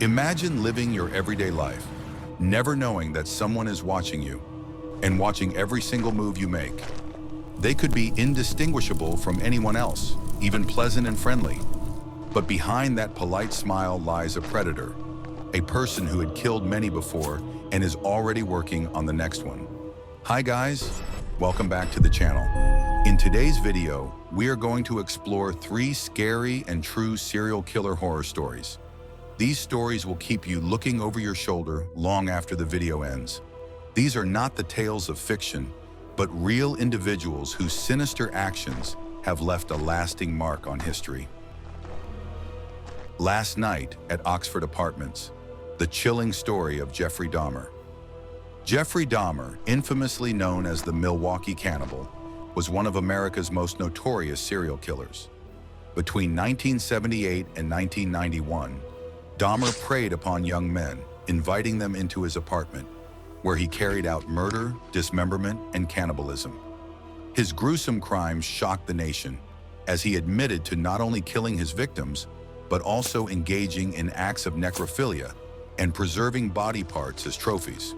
Imagine living your everyday life, never knowing that someone is watching you and watching every single move you make. They could be indistinguishable from anyone else, even pleasant and friendly. But behind that polite smile lies a predator, a person who had killed many before and is already working on the next one. Hi guys, welcome back to the channel. In today's video, we are going to explore 3 scary and true serial killer horror stories. These stories will keep you looking over your shoulder long after the video ends. These are not the tales of fiction, but real individuals whose sinister actions have left a lasting mark on history. Last night at Oxford Apartments, the chilling story of Jeffrey Dahmer. Jeffrey Dahmer, infamously known as the Milwaukee Cannibal, was one of America's most notorious serial killers. Between 1978 and 1991, Dahmer preyed upon young men, inviting them into his apartment, where he carried out murder, dismemberment, and cannibalism. His gruesome crimes shocked the nation, as he admitted to not only killing his victims, but also engaging in acts of necrophilia and preserving body parts as trophies.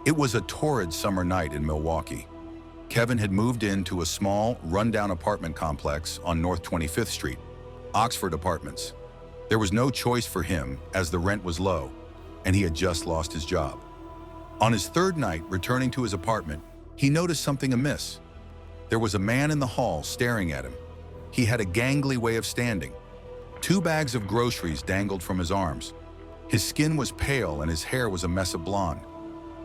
It was a torrid summer night in Milwaukee. Kevin had moved into a small, rundown apartment complex on North 25th Street, Oxford Apartments. There was no choice for him as the rent was low, and he had just lost his job. On his third night returning to his apartment, he noticed something amiss. There was a man in the hall staring at him. He had a gangly way of standing. 2 bags of groceries dangled from his arms. His skin was pale and his hair was a mess of blonde.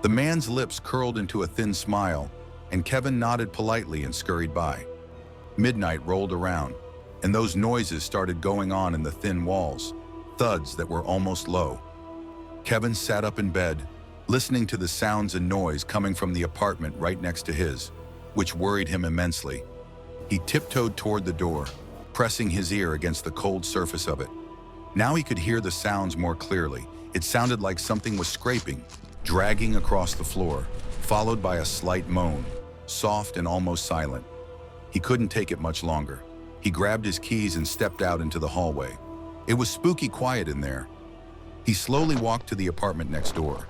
The man's lips curled into a thin smile, and Kevin nodded politely and scurried by. Midnight rolled around, and those noises started going on in the thin walls, thuds that were almost low. Kevin sat up in bed, listening to the sounds and noise coming from the apartment right next to his, which worried him immensely. He tiptoed toward the door, pressing his ear against the cold surface of it. Now he could hear the sounds more clearly. It sounded like something was scraping, dragging across the floor, followed by a slight moan, soft and almost silent. He couldn't take it much longer. He grabbed his keys and stepped out into the hallway. It was spooky quiet in there. He slowly walked to the apartment next door.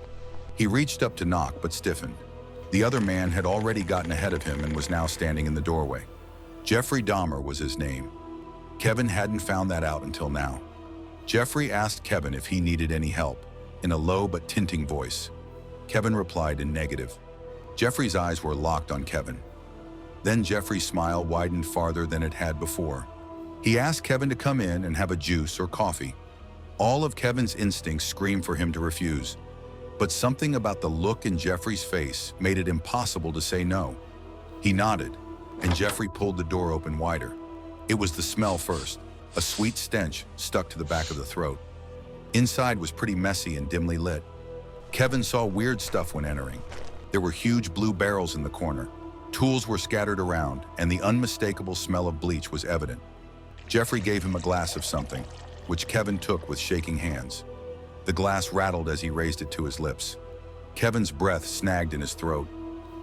He reached up to knock but stiffened. The other man had already gotten ahead of him and was now standing in the doorway. Jeffrey Dahmer was his name. Kevin hadn't found that out until now. Jeffrey asked Kevin if he needed any help, in a low but tinting voice. Kevin replied in negative. Jeffrey's eyes were locked on Kevin. Then Jeffrey's smile widened farther than it had before. He asked Kevin to come in and have a juice or coffee. All of Kevin's instincts screamed for him to refuse, but something about the look in Jeffrey's face made it impossible to say no. He nodded, and Jeffrey pulled the door open wider. It was the smell first, a sweet stench stuck to the back of the throat. Inside was pretty messy and dimly lit. Kevin saw weird stuff when entering. There were huge blue barrels in the corner. Tools were scattered around, and the unmistakable smell of bleach was evident. Jeffrey gave him a glass of something, which Kevin took with shaking hands. The glass rattled as he raised it to his lips. Kevin's breath snagged in his throat.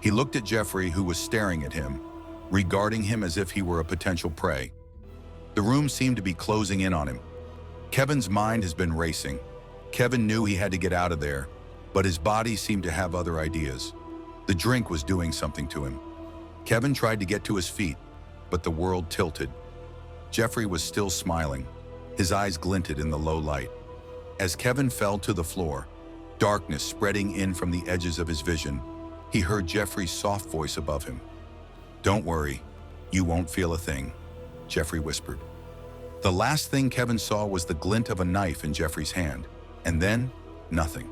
He looked at Jeffrey, who was staring at him, regarding him as if he were a potential prey. The room seemed to be closing in on him. Kevin's mind has been racing. Kevin knew he had to get out of there, but his body seemed to have other ideas. The drink was doing something to him. Kevin tried to get to his feet, but the world tilted. Jeffrey was still smiling. His eyes glinted in the low light. As Kevin fell to the floor, darkness spreading in from the edges of his vision, he heard Jeffrey's soft voice above him. "Don't worry, you won't feel a thing," Jeffrey whispered. The last thing Kevin saw was the glint of a knife in Jeffrey's hand, and then nothing.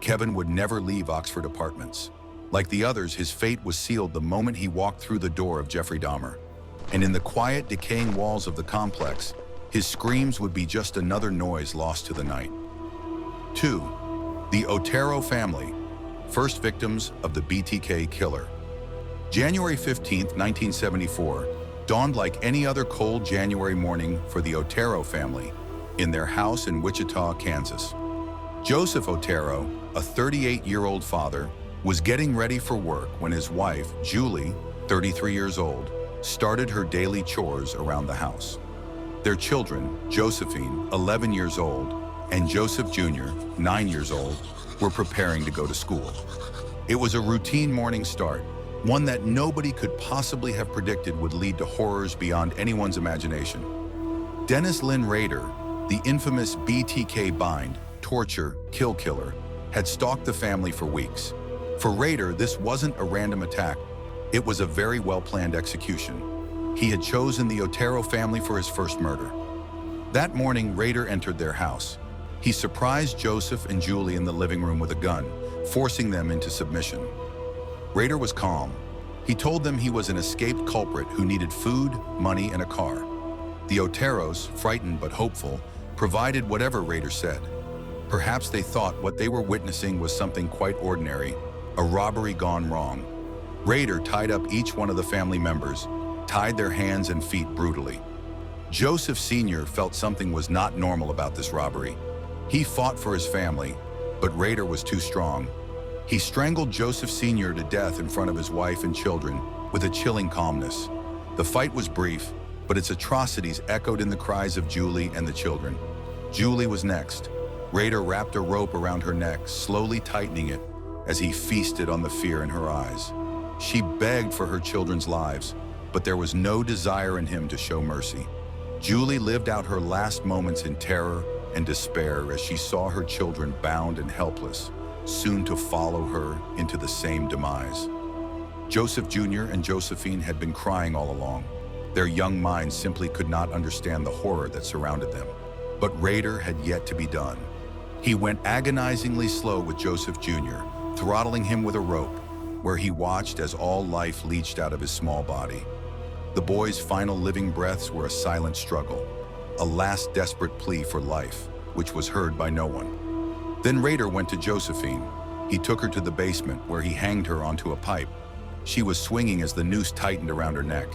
Kevin would never leave Oxford Apartments. Like the others, his fate was sealed the moment he walked through the door of Jeffrey Dahmer. And in the quiet, decaying walls of the complex, his screams would be just another noise lost to the night. 2. The Otero Family, first victims of the BTK Killer. January 15, 1974, dawned like any other cold January morning for the Otero family in their house in Wichita, Kansas. Joseph Otero, a 38-year-old father, was getting ready for work when his wife, Julie, 33 years old, started her daily chores around the house. Their children, Josephine, 11 years old, and Joseph Jr., 9 years old, were preparing to go to school. It was a routine morning start, one that nobody could possibly have predicted would lead to horrors beyond anyone's imagination. Dennis Rader, the infamous BTK bind, torture, kill killer, had stalked the family for weeks. For Rader, this wasn't a random attack. It was a very well-planned execution. He had chosen the Otero family for his first murder. That morning, Rader entered their house. He surprised Joseph and Julie in the living room with a gun, forcing them into submission. Rader was calm. He told them he was an escaped culprit who needed food, money, and a car. The Oteros, frightened but hopeful, provided whatever Rader said. Perhaps they thought what they were witnessing was something quite ordinary, a robbery gone wrong. Rader tied up each one of the family members, tied their hands and feet brutally. Joseph Sr. felt something was not normal about this robbery. He fought for his family, but Rader was too strong. He strangled Joseph Sr. to death in front of his wife and children with a chilling calmness. The fight was brief, but its atrocities echoed in the cries of Julie and the children. Julie was next. Rader wrapped a rope around her neck, slowly tightening it as he feasted on the fear in her eyes. She begged for her children's lives, but there was no desire in him to show mercy. Julie lived out her last moments in terror and despair as she saw her children bound and helpless, soon to follow her into the same demise. Joseph Jr. and Josephine had been crying all along. Their young minds simply could not understand the horror that surrounded them. But Rader had yet to be done. He went agonizingly slow with Joseph Jr., throttling him with a rope, where he watched as all life leached out of his small body. The boy's final living breaths were a silent struggle, a last desperate plea for life, which was heard by no one. Then Rader went to Josephine. He took her to the basement, where he hanged her onto a pipe. She was swinging as the noose tightened around her neck.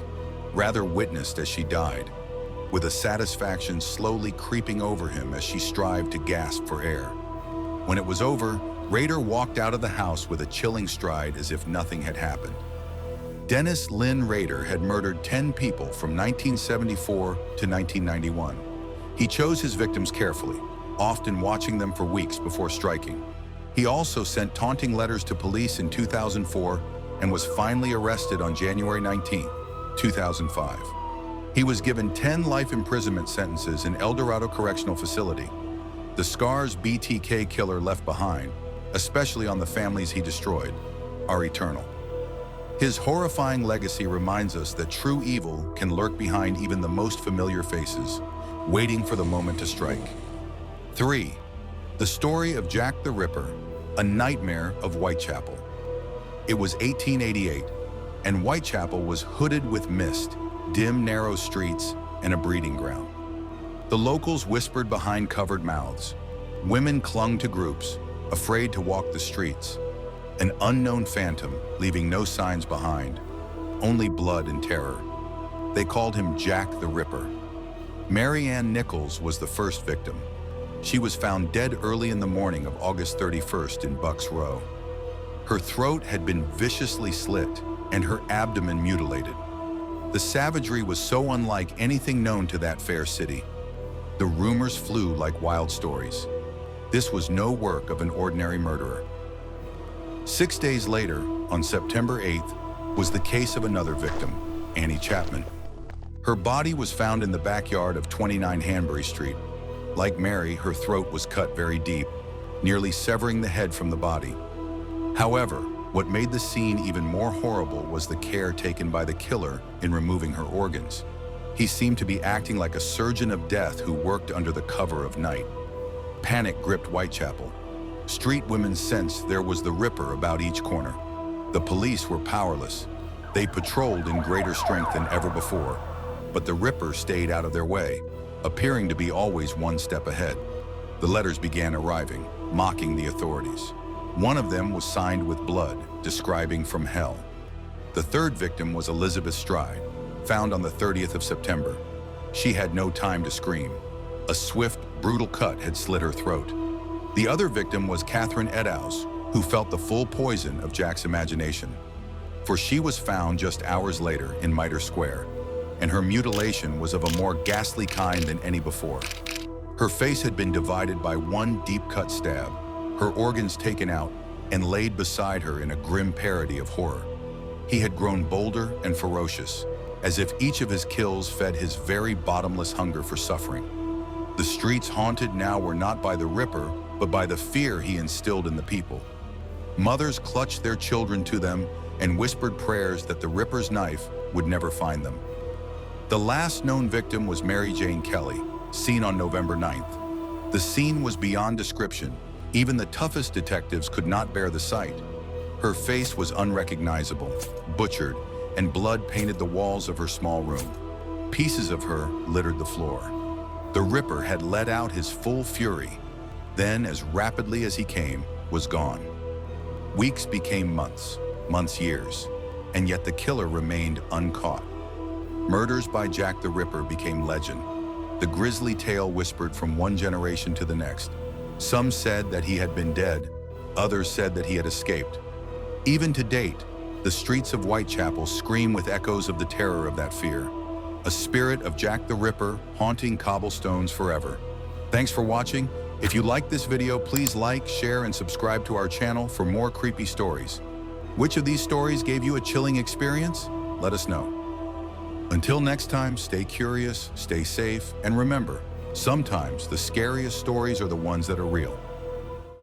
Rader witnessed as she died, with a satisfaction slowly creeping over him as she strived to gasp for air. When it was over, Rader walked out of the house with a chilling stride as if nothing had happened. Dennis Rader had murdered 10 people from 1974 to 1991. He chose his victims carefully, often watching them for weeks before striking. He also sent taunting letters to police in 2004 and was finally arrested on January 19, 2005. He was given 10 life imprisonment sentences in El Dorado Correctional Facility. The scars BTK Killer left behind, especially on the families he destroyed, are eternal. His horrifying legacy reminds us that true evil can lurk behind even the most familiar faces, waiting for the moment to strike. 3. The story of Jack the Ripper, a nightmare of Whitechapel. It was 1888, and Whitechapel was hooded with mist, dim, narrow streets, and a breeding ground. The locals whispered behind covered mouths. Women clung to groups, afraid to walk the streets. An unknown phantom, leaving no signs behind, only blood and terror. They called him Jack the Ripper. Mary Ann Nichols was the first victim. She was found dead early in the morning of August 31st in Bucks Row. Her throat had been viciously slit and her abdomen mutilated. The savagery was so unlike anything known to that fair city. The rumors flew like wild stories. This was no work of an ordinary murderer. 6 days later, on September 8th, was the case of another victim, Annie Chapman. Her body was found in the backyard of 29 Hanbury Street. Like Mary, her throat was cut very deep, nearly severing the head from the body. However, what made the scene even more horrible was the care taken by the killer in removing her organs. He seemed to be acting like a surgeon of death who worked under the cover of night. Panic gripped Whitechapel. Street women sensed there was the Ripper about each corner. The police were powerless. They patrolled in greater strength than ever before, but the Ripper stayed out of their way, appearing to be always one step ahead. The letters began arriving, mocking the authorities. One of them was signed with blood, describing from hell. The third victim was Elizabeth Stride, found on the 30th of September. She had no time to scream. A swift, brutal cut had slit her throat. The other victim was Catherine Eddowes, who felt the full poison of Jack's imagination. For she was found just hours later in Mitre Square, and her mutilation was of a more ghastly kind than any before. Her face had been divided by one deep-cut stab, her organs taken out and laid beside her in a grim parody of horror. He had grown bolder and ferocious, as if each of his kills fed his very bottomless hunger for suffering. The streets haunted now were not by the Ripper, but by the fear he instilled in the people. Mothers clutched their children to them and whispered prayers that the Ripper's knife would never find them. The last known victim was Mary Jane Kelly, seen on November 9th. The scene was beyond description. Even the toughest detectives could not bear the sight. Her face was unrecognizable, butchered, and blood painted the walls of her small room. Pieces of her littered the floor. The Ripper had let out his full fury, then, as rapidly as he came, was gone. Weeks became months, months years, and yet the killer remained uncaught. Murders by Jack the Ripper became legend. The grisly tale whispered from one generation to the next. Some said that he had been dead, others said that he had escaped. Even to date, the streets of Whitechapel scream with echoes of the terror of that fear. A spirit of Jack the Ripper haunting cobblestones forever. Thanks for watching. If you liked this video, please like, share, and subscribe to our channel for more creepy stories. Which of these stories gave you a chilling experience? Let us know. Until next time, stay curious, stay safe, and remember, sometimes the scariest stories are the ones that are real.